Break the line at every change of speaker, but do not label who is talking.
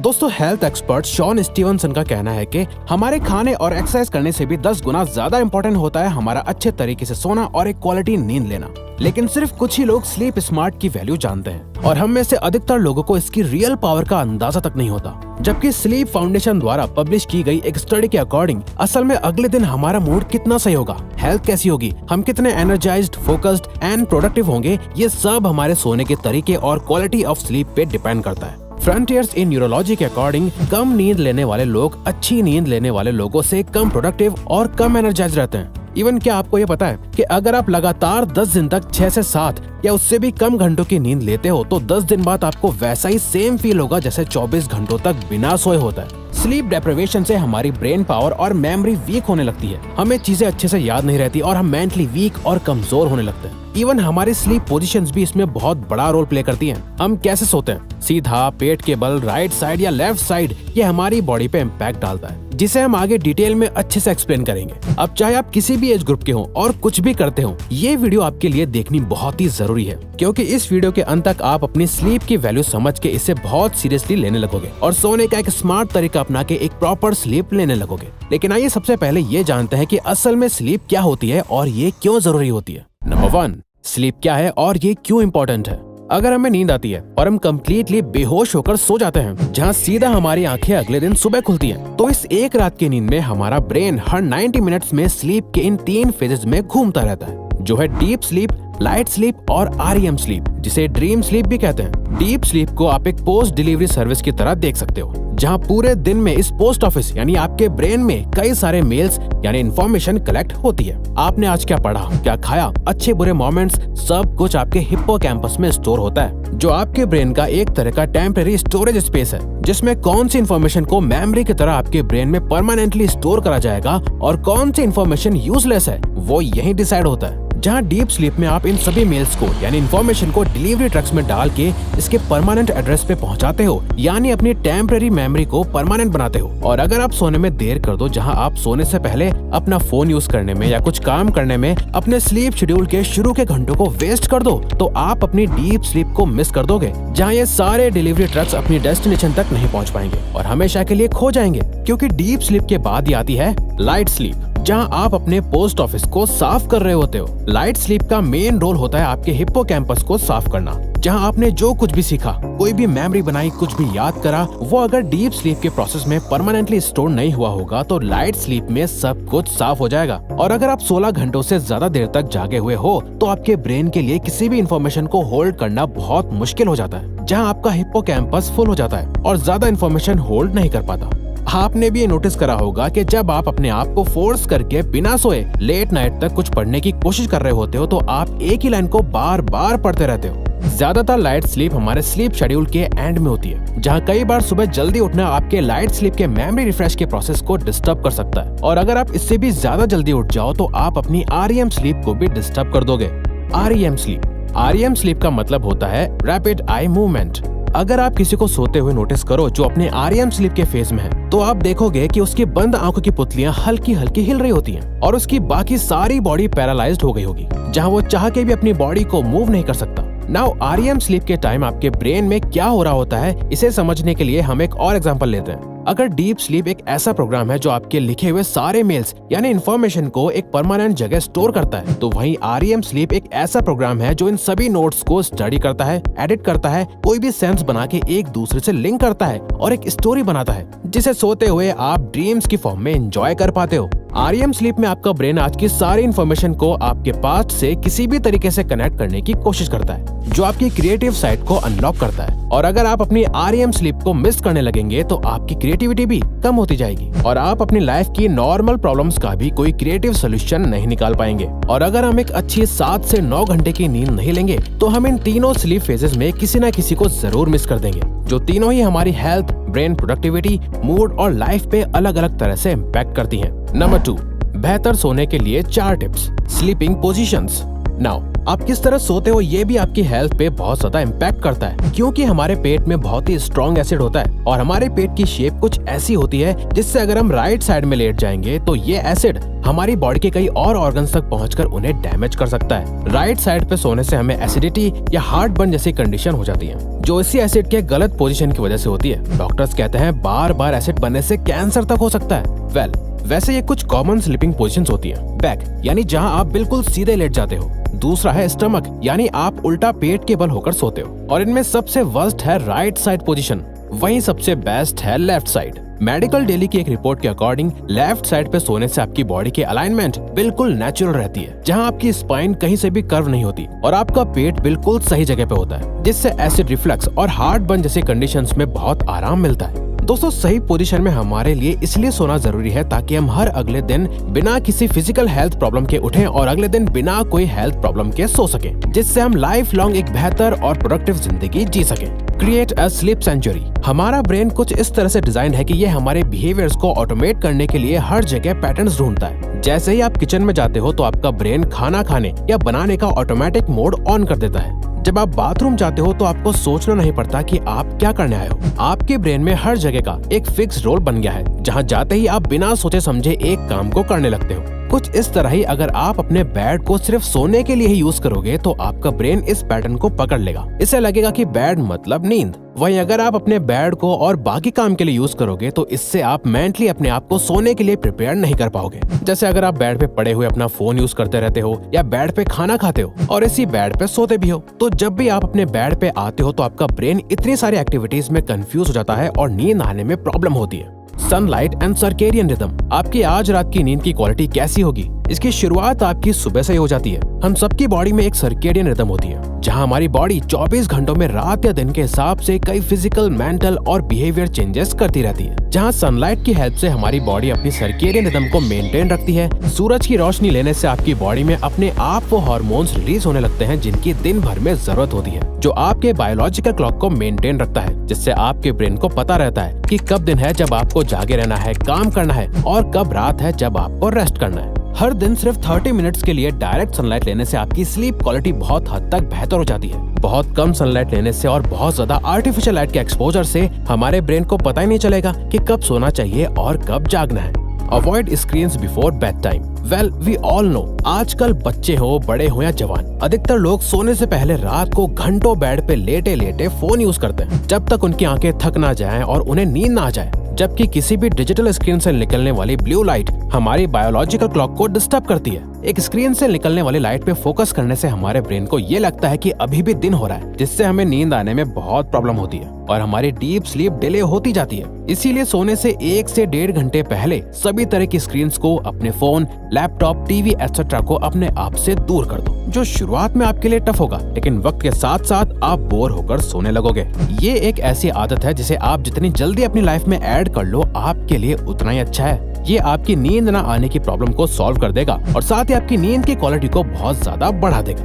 दोस्तों, health expert Shawn Stevenson का कहना है कि हमारे खाने और एक्सरसाइज करने से भी 10 गुना ज्यादा इम्पोर्टेंट होता है हमारा अच्छे तरीके से सोना और एक क्वालिटी नींद लेना। लेकिन सिर्फ कुछ ही लोग स्लीप स्मार्ट की वैल्यू जानते हैं और हम में से अधिकतर लोगों को इसकी रियल पावर का अंदाजा तक नहीं होता। जबकि स्लीप फाउंडेशन द्वारा पब्लिश की गई एक स्टडी के अकॉर्डिंग असल में अगले दिन हमारा मूड कितना सही होगा, हेल्थ कैसी होगी, हम कितने एनर्जाइज्ड, फोकस्ड एंड प्रोडक्टिव होंगे, ये सब हमारे सोने के तरीके और क्वालिटी ऑफ स्लीप पे डिपेंड करता है। फ्रंटियर्स इन न्यूरोलॉजी के अकॉर्डिंग कम नींद लेने वाले लोग अच्छी नींद लेने वाले लोगों से कम प्रोडक्टिव और कम एनर्जाइज रहते हैं। इवन क्या आपको ये पता है कि अगर आप लगातार 10 दिन तक 6 से 7 या उससे भी कम घंटों की नींद लेते हो तो 10 दिन बाद आपको वैसा ही सेम फील होगा जैसे 24 घंटों तक बिना सोए होता है। स्लीप डेप्रिवेशन से हमारी ब्रेन पावर और मेमोरी वीक होने लगती है, हमें चीजें अच्छे से याद नहीं रहती और हम मेंटली वीक और कमजोर होने लगते हैं। इवन हमारी स्लीप पोजीशंस भी इसमें बहुत बड़ा रोल प्ले करती हैं। हम कैसे सोते हैं, सीधा, पेट के बल, राइट साइड या लेफ्ट साइड, ये हमारी बॉडी पे इम्पैक्ट डालता है, जिसे हम आगे डिटेल में अच्छे से एक्सप्लेन करेंगे। अब चाहे आप किसी भी एज ग्रुप के हो और कुछ भी करते हो, ये वीडियो आपके लिए देखनी बहुत ही जरूरी है, क्योंकि इस वीडियो के अंत तक आप अपनी स्लीप की वैल्यू समझ के इसे बहुत सीरियसली लेने लगोगे और सोने का एक स्मार्ट तरीका अपना के एक प्रॉपर स्लीप लेने लगोगे। लेकिन आइए सबसे पहले ये जानते हैं कि असल में स्लीप क्या होती है और ये क्यों जरूरी होती है। नंबर 1, स्लीप क्या है और ये क्यों इम्पोर्टेंट है। अगर हमें नींद आती है और हम कम्प्लीटली बेहोश होकर सो जाते हैं, जहाँ सीधा हमारी आंखें अगले दिन सुबह खुलती हैं, तो इस एक रात की नींद में हमारा ब्रेन हर 90 मिनट्स में स्लीप के इन 3 फेजेस में घूमता रहता है, जो है डीप स्लीप, लाइट स्लीप और REM स्लीप, जिसे ड्रीम स्लीप भी कहते हैं। डीप स्लीप को आप एक पोस्ट डिलीवरी सर्विस की तरह देख सकते हो, जहां पूरे दिन में इस पोस्ट ऑफिस यानी आपके ब्रेन में कई सारे मेल्स यानी इन्फॉर्मेशन कलेक्ट होती है। आपने आज क्या पढ़ा, क्या खाया, अच्छे बुरे मोमेंट्स, सब कुछ आपके हिप्पोकैम्पस में स्टोर होता है, जो आपके ब्रेन का एक तरह का टेम्परेरी स्टोरेज स्पेस है, जिसमें कौन सी इन्फॉर्मेशन को मेमोरी की तरह आपके ब्रेन में परमानेंटली स्टोर करा जाएगा और कौन सी इन्फॉर्मेशन यूजलेस है, वो यही डिसाइड होता है। जहां डीप स्लीप में आप इन सभी मेल्स को यानी इन्फॉर्मेशन को डिलीवरी ट्रक्स में डाल के इसके परमानेंट एड्रेस पे पहुंचाते हो, यानी अपनी टेम्परेरी मेमोरी को परमानेंट बनाते हो। और अगर आप सोने में देर कर दो, जहां आप सोने से पहले अपना फोन यूज करने में या कुछ काम करने में अपने स्लीप शेड्यूल के शुरू के घंटों को वेस्ट कर दो, तो आप अपनी डीप स्लीप को मिस कर दोगे, जहाँ ये सारे डिलीवरी ट्रक्स अपनी डेस्टिनेशन तक नहीं पहुँच पाएंगे और हमेशा के लिए खो जाएंगे। क्योंकि डीप स्लीप के बाद ही आती है लाइट स्लीप, जहां आप अपने पोस्ट ऑफिस को साफ कर रहे होते हो। लाइट स्लीप का मेन रोल होता है आपके हिप्पोकैम्पस को साफ करना, जहां आपने जो कुछ भी सीखा, कोई भी मेमोरी बनाई, कुछ भी याद करा, वो अगर डीप स्लीप के प्रोसेस में परमानेंटली स्टोर नहीं हुआ होगा तो लाइट स्लीप में सब कुछ साफ हो जाएगा। और अगर आप 16 घंटों से ज्यादा देर तक जागे हुए हो तो आपके ब्रेन के लिए किसी भी इन्फॉर्मेशन को होल्ड करना बहुत मुश्किल हो जाता है, जहाँ आपका हिप्पोकैम्पस फुल हो जाता है और ज्यादा इन्फॉर्मेशन होल्ड नहीं कर पाता। आपने भी ये नोटिस करा होगा कि जब आप अपने आप को फोर्स करके बिना सोए लेट नाइट तक कुछ पढ़ने की कोशिश कर रहे होते हो तो आप एक ही लाइन को बार बार पढ़ते रहते हो। ज्यादातर लाइट स्लीप हमारे स्लीप शेड्यूल के एंड में होती है, जहां कई बार सुबह जल्दी उठना आपके लाइट स्लीप के मेमोरी रिफ्रेश के प्रोसेस को डिस्टर्ब कर सकता है। और अगर आप इससे भी ज्यादा जल्दी उठ जाओ तो आप अपनी REM स्लीप को भी डिस्टर्ब कर दोगे। REM स्लीप का मतलब होता है रैपिड आई मूवमेंट। अगर आप किसी को सोते हुए नोटिस करो जो अपने REM स्लीप के फेज में है, तो आप देखोगे कि उसकी बंद आंखों की पुतलियां हल्की हल्की हिल रही होती हैं और उसकी बाकी सारी बॉडी पैरालाइज्ड हो गई होगी, जहां वो चाह के भी अपनी बॉडी को मूव नहीं कर सकता। नाउ REM स्लीप के टाइम आपके ब्रेन में क्या हो रहा होता है, इसे समझने के लिए हम एक और एग्जांपल लेते हैं। अगर डीप स्लीप एक ऐसा प्रोग्राम है जो आपके लिखे हुए सारे मेल्स यानी इन्फॉर्मेशन को एक परमानेंट जगह स्टोर करता है, तो वहीं REM स्लीप एक ऐसा प्रोग्राम है जो इन सभी नोट्स को स्टडी करता है, एडिट करता है, कोई भी सेंस बना के एक दूसरे से लिंक करता है और एक स्टोरी बनाता है, जिसे सोते हुए आप ड्रीम्स की फॉर्म में एंजॉय कर पाते हो। REM स्लीप में आपका ब्रेन आज की सारी इन्फॉर्मेशन को आपके पास्ट से किसी भी तरीके से कनेक्ट करने की कोशिश करता है, जो आपकी क्रिएटिव साइड को अनलॉक करता है। और अगर आप अपनी REM स्लीप को मिस करने लगेंगे तो आपकी क्रिएटिविटी भी कम होती जाएगी और आप अपनी लाइफ की नॉर्मल प्रॉब्लम्स का भी कोई क्रिएटिव सोल्यूशन नहीं निकाल पाएंगे। और अगर हम एक अच्छी 7 से 9 घंटे की नींद नहीं लेंगे तो हम इन तीनों स्लीप फेजेस में किसी न किसी को जरूर मिस कर देंगे, जो तीनों ही हमारी हेल्थ, ब्रेन प्रोडक्टिविटी, मूड और लाइफ पे अलग अलग तरह से इम्पैक्ट करती हैं। नंबर 2, बेहतर सोने के लिए 4 टिप्स। Sleeping positions. नाउ आप किस तरह सोते हो ये भी आपकी हेल्थ पे बहुत ज्यादा इम्पैक्ट करता है, क्योंकि हमारे पेट में बहुत ही स्ट्रॉन्ग एसिड होता है और हमारे पेट की शेप कुछ ऐसी होती है जिससे अगर हम राइट साइड में लेट जाएंगे तो ये एसिड हमारी बॉडी के कई और ऑर्गन्स तक पहुंचकर उन्हें डैमेज कर सकता है। राइट साइड पे सोने से हमें एसिडिटी या हार्ट बर्न जैसी कंडीशन हो जाती है, जो इसी एसिड के गलत पोजीशन की वजह से होती है। डॉक्टर्स कहते हैं बार बार एसिड बनने से कैंसर तक हो सकता है। वैसे ये कुछ कॉमन स्लीपिंग पोजीशंस होती हैं। बैक यानी जहां आप बिल्कुल सीधे लेट जाते हो। दूसरा है स्टमक यानी आप उल्टा पेट के बल होकर सोते हो। और इनमें सबसे वर्स्ट है राइट साइड पोजीशन, वहीं सबसे बेस्ट है लेफ्ट साइड। मेडिकल डेली की एक रिपोर्ट के अकॉर्डिंग लेफ्ट साइड पे सोने से आपकी बॉडी की अलाइनमेंट बिल्कुल नेचुरल रहती है, जहां आपकी स्पाइन कहीं से भी कर्व नहीं होती और आपका पेट बिल्कुल सही जगह पे होता है, जिससे एसिड रिफ्लक्स और हार्ट बर्न जैसी कंडीशंस में बहुत आराम मिलता है। दोस्तों, सही पोजीशन में हमारे लिए इसलिए सोना जरूरी है ताकि हम हर अगले दिन बिना किसी फिजिकल हेल्थ प्रॉब्लम के उठें और अगले दिन बिना कोई हेल्थ प्रॉब्लम के सो सकें, जिससे हम लाइफ लॉन्ग एक बेहतर और प्रोडक्टिव जिंदगी जी सकें। Create a sleep sanctuary. हमारा ब्रेन कुछ इस तरह से डिजाइन है कि ये हमारे बिहेवियर्स को ऑटोमेट करने के लिए हर जगह पैटर्न्स ढूंढता है। जैसे ही आप किचन में जाते हो तो आपका ब्रेन खाना खाने या बनाने का ऑटोमेटिक मोड ऑन कर देता है। जब आप बाथरूम जाते हो तो आपको सोचना नहीं पड़ता कि आप क्या करने आए हो। आपके ब्रेन में हर जगह का एक फिक्स रोल बन गया है, जहां जाते ही आप बिना सोचे समझे एक काम को करने लगते हो। कुछ इस तरह ही अगर आप अपने बेड को सिर्फ सोने के लिए ही यूज करोगे तो आपका ब्रेन इस पैटर्न को पकड़ लेगा। इसे लगेगा कि बेड मतलब नींद। वहीं अगर आप अपने बेड को और बाकी काम के लिए यूज करोगे तो इससे आप मेंटली अपने आप को सोने के लिए प्रिपेयर नहीं कर पाओगे। जैसे अगर आप बेड पे पड़े हुए अपना फोन यूज करते रहते हो या बेड पे खाना खाते हो और इसी बेड पे सोते भी हो, तो जब भी आप अपने बेड पे आते हो तो आपका ब्रेन इतनी सारी एक्टिविटीज में कंफ्यूज हो जाता है और नींद आने में प्रॉब्लम होती है। Sunlight and circadian rhythm. आपकी आज रात की नींद की क्वालिटी कैसी होगी, इसकी शुरुआत आपकी सुबह से ही हो जाती है। हम सबकी बॉडी में एक सर्केडियन रिदम होती है, जहां हमारी बॉडी 24 घंटों में रात या दिन के हिसाब से कई फिजिकल, मेंटल और बिहेवियर चेंजेस करती रहती है। जहां सनलाइट की हेल्प से हमारी बॉडी अपनी सर्केडियन रिदम को मेंटेन रखती है। सूरज की रोशनी लेने से आपकी बॉडी में अपने आप वो हार्मोन्स रिलीज होने लगते हैं जिनकी दिन भर में जरूरत होती है, जो आपके बायोलॉजिकल क्लॉक को मेंटेन रखता है, जिससे आपके ब्रेन को पता रहता है कि कब दिन है जब आपको जागे रहना है, काम करना है, और कब रात है जब आपको रेस्ट करना है। हर दिन सिर्फ 30 मिनट्स के लिए डायरेक्ट सनलाइट लेने से आपकी स्लीप क्वालिटी बहुत हद तक बेहतर हो जाती है। बहुत कम सनलाइट लेने से और बहुत ज्यादा आर्टिफिशियल लाइट के एक्सपोजर से हमारे ब्रेन को पता ही नहीं चलेगा कि कब सोना चाहिए और कब जागना है। Avoid screens before bedtime. Well, we all know, आजकल बच्चे हो, बड़े हो या जवान, अधिकतर लोग सोने से पहले रात को घंटों बेड पे लेटे लेटे फोन यूज करते हैं, जब तक उनकी आंखें थक ना जाएं और उन्हें नींद ना आ जाए। जबकि किसी भी डिजिटल स्क्रीन से निकलने वाली ब्लू लाइट हमारी बायोलॉजिकल क्लॉक को डिस्टर्ब करती है। एक स्क्रीन से निकलने वाली लाइट पे फोकस करने से हमारे ब्रेन को ये लगता है कि अभी भी दिन हो रहा है, जिससे हमें नींद आने में बहुत प्रॉब्लम होती है और हमारी डीप स्लीप डिले होती जाती है। इसीलिए सोने से 1 से 1.5 घंटे पहले सभी तरह की स्क्रीन्स को, अपने फोन, लैपटॉप, टीवी एटसेट्रा को अपने आप से दूर कर दो, जो शुरुआत में आपके लिए टफ होगा, लेकिन वक्त के साथ साथ आप बोर होकर सोने लगोगे। ये एक ऐसी आदत है जिसे आप जितनी जल्दी अपनी लाइफ में ऐड कर लो, आपके लिए उतना ही अच्छा है। ये आपकी नींद न आने की प्रॉब्लम को सॉल्व कर देगा और साथ ही आपकी नींद की क्वालिटी को बहुत ज्यादा बढ़ा देगा।